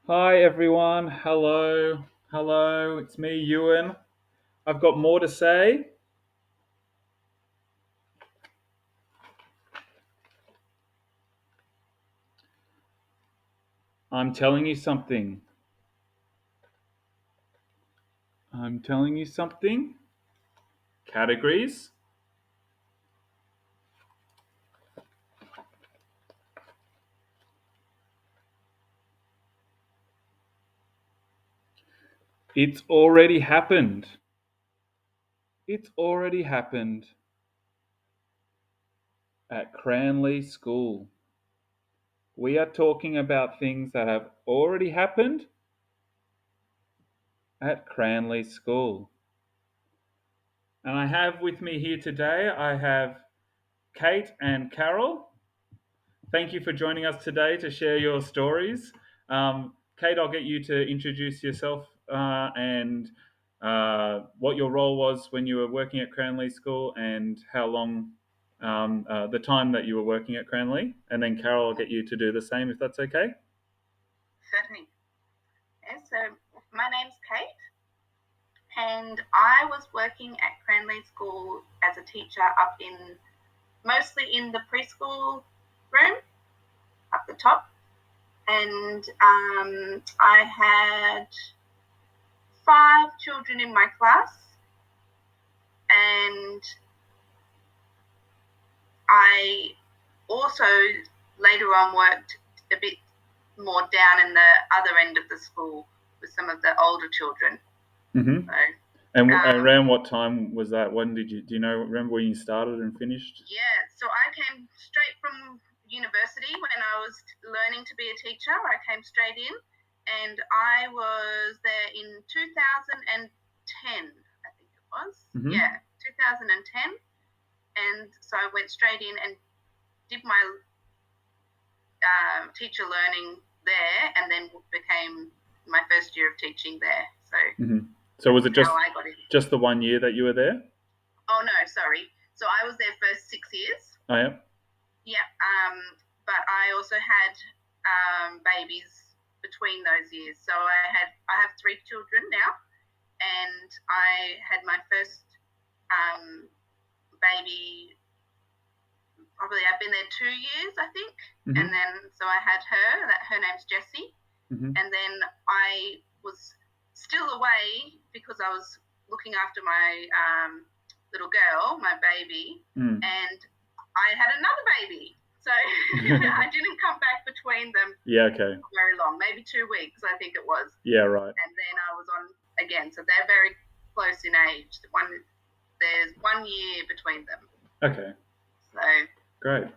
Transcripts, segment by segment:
Hi everyone. Hello. Hello. It's me, Ewan. I've got more to say. I'm telling you something. I'm telling you something. Categories. It's already happened. It's already happened at Cranleigh School. We are talking about things that have already happened at Cranleigh School. And I have with me here today, I have Kate and Carol. Thank you for joining us today to share your stories. Kate, I'll get you to introduce yourself and what your role was when you were working at Cranleigh School and how long the time that you were working at Cranleigh. And then Carol, I'll get you to do the same if that's okay. Certainly. Yes, so my name's Kate, and I was working at Cranleigh School as a teacher mostly in the preschool room up the top. And I had 5 children in my class, and I also later on worked a bit more down in the other end of the school with some of the older children. Mm-hmm. So And around what time was that? When do you know, remember when you started and finished? yeah, so I came straight from university when I was learning to be a teacher. I came straight in, and I was there in 2010, I think it was. Mm-hmm. Yeah, 2010. And so I went straight in and did my teacher learning there, and then became my first year of teaching there. So Mm-hmm. So was it how I got in. just the 1 year that you were there? Oh no, sorry. So I was there for 6 years. Oh, yeah. Yeah, but I also had babies between those years. So I have 3 children now, and I had my first baby. Probably I've been there 2 years, I think, Mm-hmm. and then so I had her. Her name's Jessie, Mm-hmm. and then I was still away because I was looking after my little girl, my baby, and I had another baby. So I didn't come back between them. Yeah, okay. Very long, maybe 2 weeks, I think it was. Yeah, right. And then I was on again. So they're very close in age. There's 1 year between them. Okay. So great.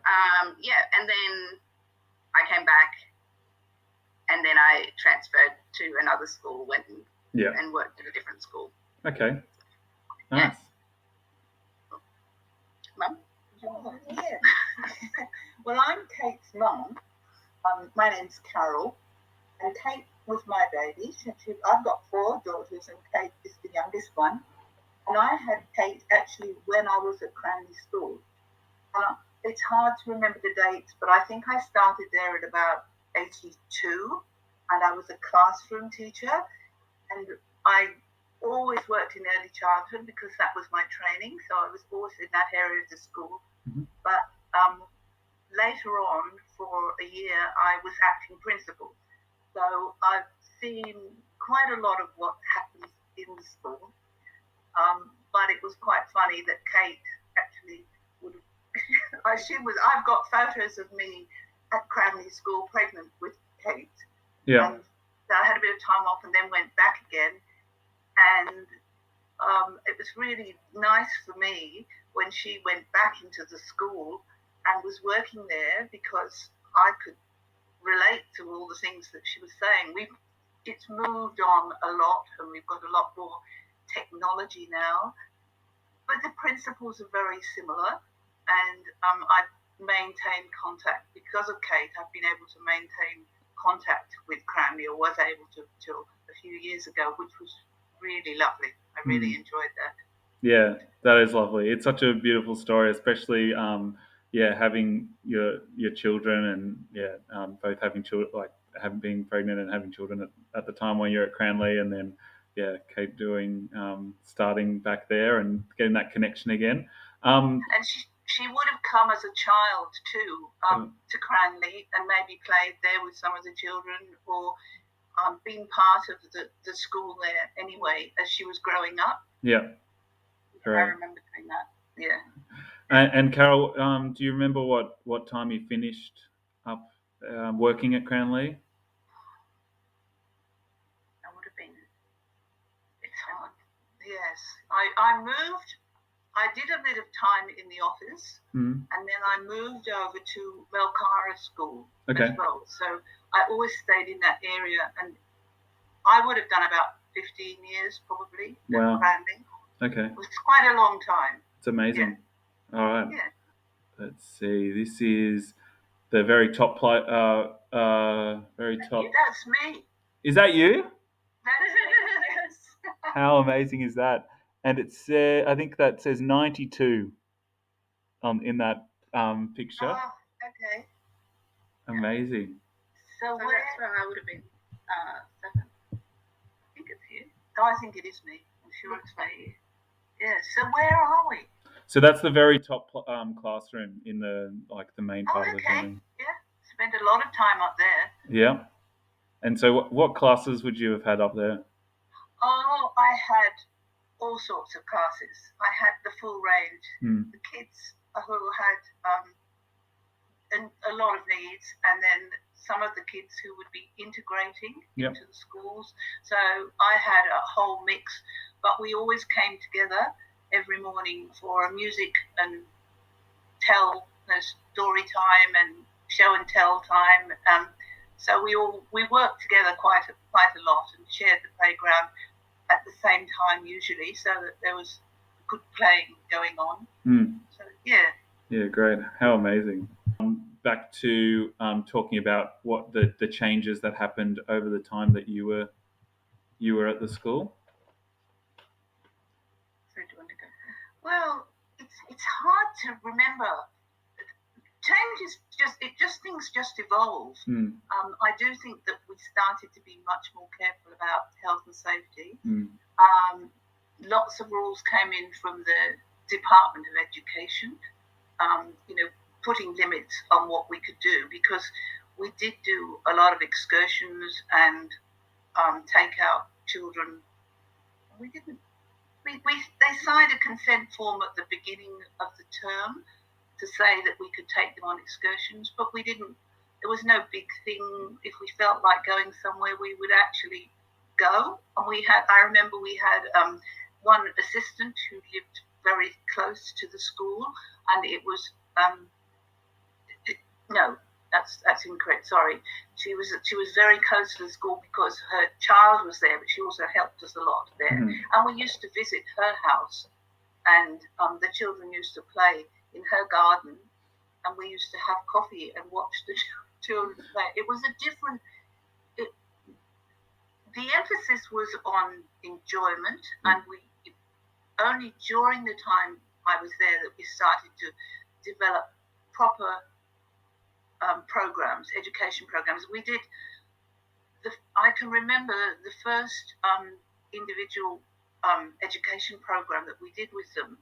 Yeah, and then I came back, and then I transferred to another school, and worked at a different school. Okay. Nice. Mum? Yeah. Well, I'm Kate's mum. My name's Carol, and Kate was my baby. I've got 4 daughters, and Kate is the youngest one. And I had Kate actually when I was at Cranleigh School. And it's hard to remember the dates, but I think I started there at about 82, and I was a classroom teacher. And I always worked in early childhood because that was my training. So I was always in that area of the school. Mm-hmm. But later on, for a year, I was acting principal. So I've seen quite a lot of what happens in the school. But it was quite funny that Kate actually would I've got photos of me at Cranleigh School pregnant with Kate. Yeah. And I had a bit of time off and then went back again. And it was really nice for me when she went back into the school and was working there because I could relate to all the things that she was saying. It's moved on a lot, and we've got a lot more technology now, but the principles are very similar, and I've maintained contact because of Kate. I've been able to maintain contact with Cranleigh, or was able to till a few years ago, which was really lovely. I really enjoyed that. Yeah, that is lovely. It's such a beautiful story, especially having your children and both having children, like having being pregnant and having children at the time when you're at Cranleigh, and then Kate doing starting back there and getting that connection again. And she would have come as a child too to Cranleigh and maybe played there with some of the children, or been part of the school there anyway as she was growing up. Yeah, I right. remember doing that. Yeah. And Carol, do you remember what time you finished up working at Cranleigh? That would have been. It's hard. Yes, I moved. I did a bit of time in the office, and then I moved over to Melcara School as well. So I always stayed in that area, and I would have done about 15 years probably. Wow. Cranleigh. Okay. It was quite a long time. It's amazing. Yeah. All right. Yeah. Let's see. This is the very top very top. That's me. Is that you? That is me. Yes. How amazing is that? And it says, I think that says 92 in that picture. Oh, okay. Amazing. So that's where I would have been 7. I think it's you. No, I think it is me. I'm sure it's me. Yeah. So where are we? So that's the very top classroom in the main part of the building. Yeah. Spent a lot of time up there. Yeah. And so what classes would you have had up there? Oh, I had all sorts of classes. I had the full range. The kids who had a lot of needs, and then some of the kids who would be integrating into the schools. So I had a whole mix, but we always came together every morning for a music and story time and show and tell time. So we worked together quite a lot and shared the playground at the same time usually, so that there was good playing going on. So yeah, great. How amazing. Back to talking about what the changes that happened over the time that you were at the school. So do you want to go? Well, it's hard to remember. Change is things just evolve. I do think that we started to be much more careful about health and safety. Lots of rules came in from the Department of Education, putting limits on what we could do, because we did do a lot of excursions and take out children. We didn't. They signed a consent form at the beginning of the term to say that we could take them on excursions, but we didn't. There was no big thing. If we felt like going somewhere, we would actually go. And I remember we had one assistant who lived very close to the school, and it was no, that's incorrect. Sorry, she was very close to the school because her child was there, but she also helped us a lot there. And we used to visit her house, and the children used to play in her garden, and we used to have coffee and watch the children play. It was a different. The emphasis was on enjoyment, and only during the time I was there that we started to develop proper programs, education programs. We did. I can remember the first individual education program that we did with them.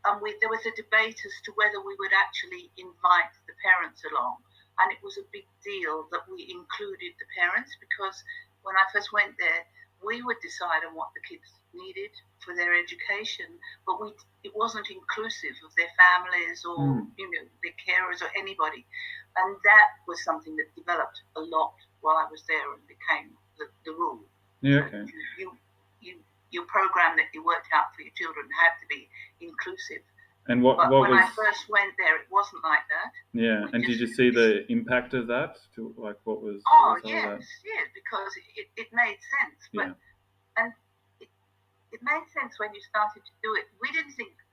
There was a debate as to whether we would actually invite the parents along, and it was a big deal that we included the parents, because when I first went there, we would decide on what the kids needed for their education, but it wasn't inclusive of their families or their carers or anybody, and that was something that developed a lot while I was there and became the rule. Yeah, okay. So your program that you worked out for your children had to be inclusive. And when I first went there, it wasn't like that. Yeah, and did you see the impact of that? What was? Yes, because it made sense. But and it made sense when you started to do it.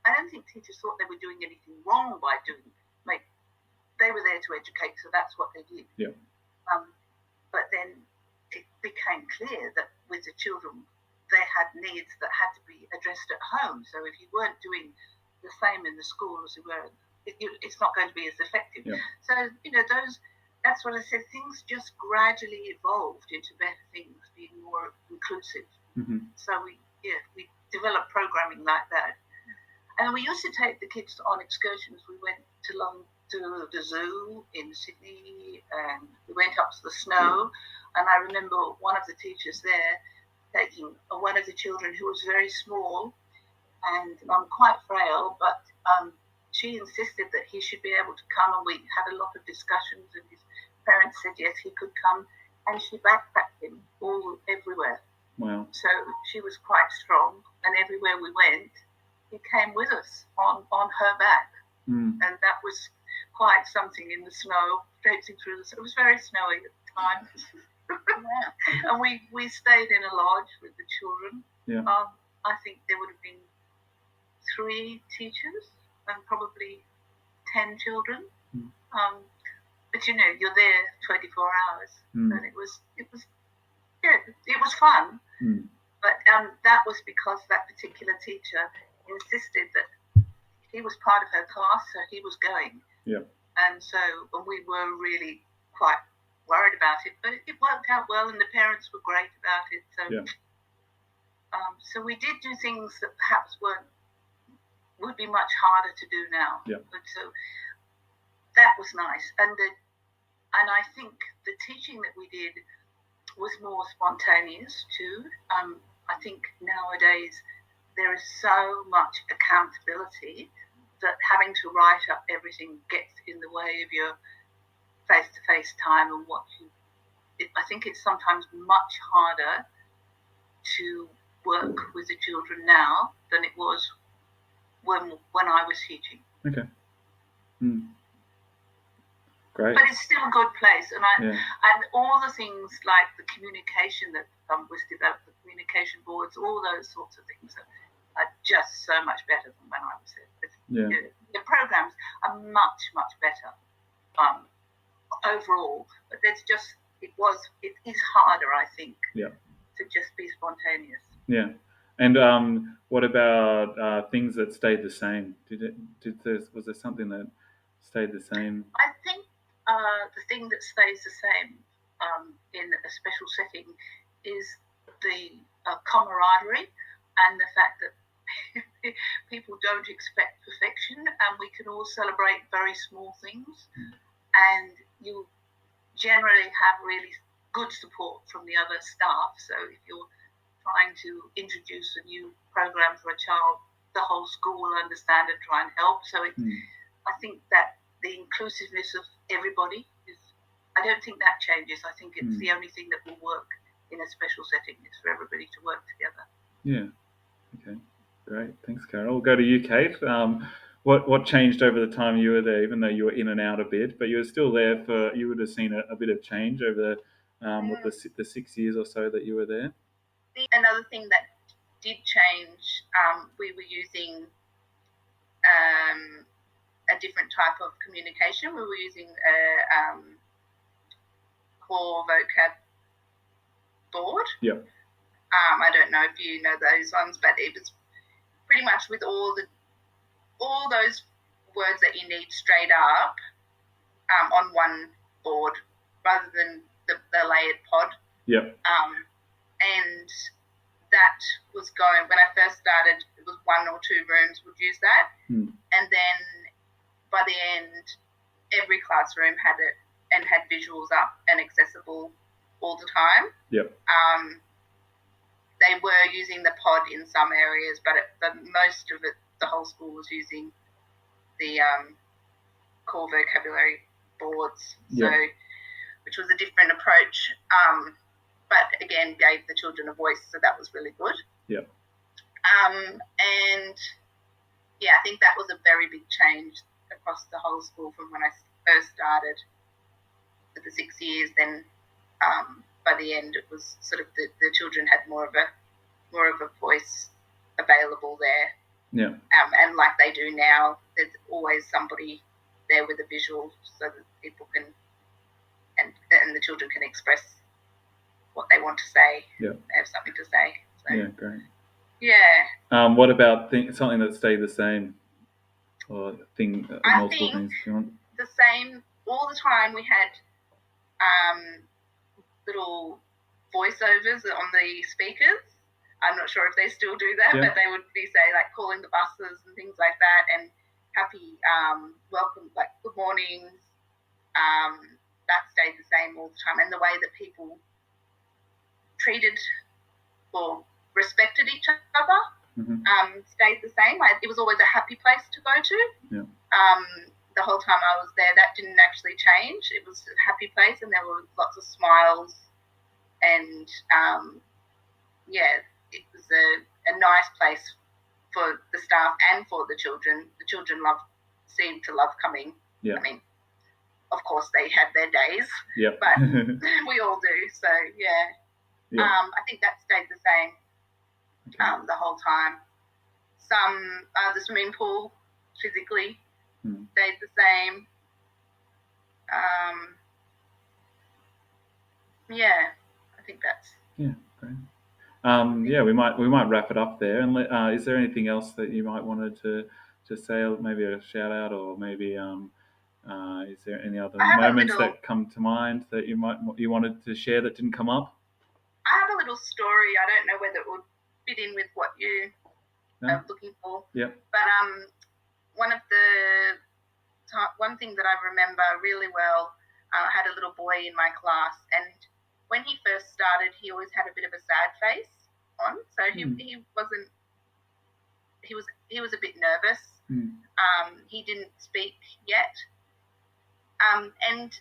I don't think teachers thought they were doing anything wrong by they were there to educate, so that's what they did. Yeah. But then it became clear that with the children, they had needs that had to be addressed at home. So if you weren't doing the same in the school as you were it's not going to be as effective. Yeah. So that's what I said. Things just gradually evolved into better things, being more inclusive. Mm-hmm. So we developed programming like that. And we used to take the kids on excursions. We went to the zoo in Sydney, and we went up to the snow. And I remember one of the teachers there taking one of the children who was very small and quite frail, but she insisted that he should be able to come, and we had a lot of discussions, and his parents said yes, he could come, and she backpacked him everywhere. Wow. So she was quite strong, and everywhere we went, he came with us on her back. Mm. And that was quite something in the snow, traipsing through the snow. It was very snowy at the time. And we stayed in a lodge with the children. Yeah. I think there would have been 3 teachers and probably 10 children. Mm. But you're there 24 hours, Mm. and it was fun. Mm. But that was because that particular teacher insisted that he was part of her class, so he was going. Yeah. And so we were really quite worried about it, but it worked out well, and the parents were great about it. So, yeah. So we did do things that perhaps would be much harder to do now. Yeah. But so that was nice, and I think the teaching that we did was more spontaneous too. I think nowadays there is so much accountability that having to write up everything gets in the way of your face-to-face time and I think it's sometimes much harder to work with the children now than it was when I was teaching. Okay. Mm. Great. But it's still a good place, and and all the things like the communication that was developed, the communication boards, all those sorts of things are just so much better than when I was there. The programs are much, much better overall, but it is harder, I think, to just be spontaneous. Yeah. And what about things that stayed the same? Was there something that stayed the same? I think the thing that stays the same in a special setting is the camaraderie and the fact that people don't expect perfection, and we can all celebrate very small things, and you generally have really good support from the other staff. So if you're trying to introduce a new program for a child, the whole school will understand and try and help. So I think that the inclusiveness of everybody I don't think that changes. I think it's the only thing that will work in a special setting is for everybody to work together. Yeah. Okay. Great. Thanks, Carole. We'll go to you, Kate. What changed over the time you were there, even though you were in and out a bit, but you were still there you would have seen a bit of change over the 6 years or so that you were there? Another thing that did change, we were using a different type of communication. We were using a core vocab board. Yep. I don't know if you know those ones, but it was pretty much with all those words that you need straight up on one board rather than the layered pod. Yep. And that was going, when I first started, it was 1 or 2 rooms would use that. And then by the end, every classroom had it and had visuals up and accessible all the time. Yep. They were using the pod in some areas, but most of it, the whole school was using the core vocabulary boards, which was a different approach. But again, gave the children a voice, so that was really good. Yep. And I think that was a very big change across the whole school from when I first started for the 6 years. Then by the end, it was sort of the children had more of a voice available there. Yeah. And like they do now, there's always somebody there with a visual so that people can and the children can express what they want to say. Yeah. They have something to say. So, yeah, great. Yeah. What about something that stayed the same? or thing, I multiple think things if you want. the same all the time. We had little voiceovers on the speakers. I'm not sure if they still do that, Yeah. but they would be say like calling the buses and things like that, and happy welcome, like good mornings. That stayed the same all the time, and the way that people treated or respected each other stayed the same. It was always a happy place to go to. Yeah. The whole time I was there, that didn't actually change. It was a happy place, and there were lots of smiles, and yeah, it was a nice place for the staff and for the children. The children seemed to love coming. Yeah. I mean, of course they had their days, Yep. but we all do. So yeah, Yeah. I think that stayed the same Okay. the whole time. The swimming pool physically stayed the same. Yeah, I think that's. Yeah, great. Yeah, we might wrap it up there. And is there anything else that you might wanted to say, or maybe a shout out, or maybe is there any other I have a moments little. that come to mind that you wanted to share that didn't come up? I have a little story. I don't know whether it would fit in with what you No? are looking for. Yep. But one thing that I remember really well, I had a little boy in my class, and when he first started, he always had a bit of a sad face on. So he wasn't. He was a bit nervous. He didn't speak yet, and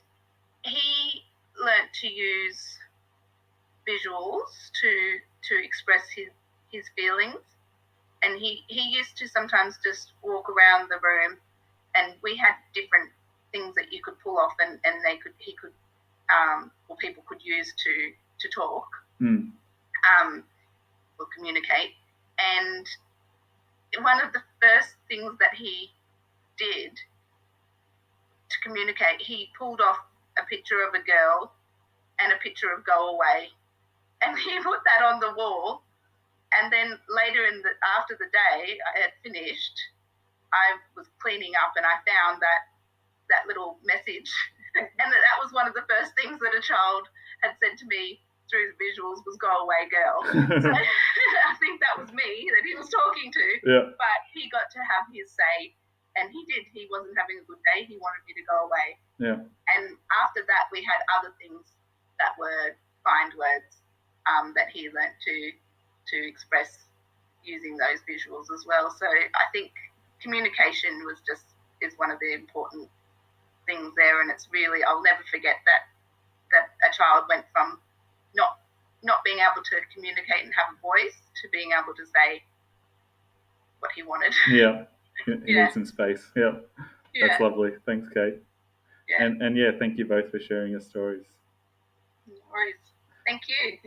he learnt to use visuals to express his feelings. And he used to sometimes just walk around the room, and we had different things that you could pull off, and or people could use to talk or communicate. And one of the first things that he did to communicate, he pulled off a picture of a girl and a picture of go away, and he put that on the wall. And then later after the day I had finished, I was cleaning up and I found that little message, and that was one of the first things that a child had said to me through the visuals was "Go away, girl." So I think that was me that he was talking to. Yeah. But he got to have his say, and he did. He wasn't having a good day. He wanted me to go away. Yeah. And after that, we had other things that were kind words that he learnt to express using those visuals as well. So I think communication is one of the important things there, and it's really, I'll never forget that a child went from not being able to communicate and have a voice to being able to say what he wanted. Yeah. He needs some space. Yeah. That's lovely. Thanks, Kate. Yeah. And yeah, thank you both for sharing your stories. No worries. Thank you.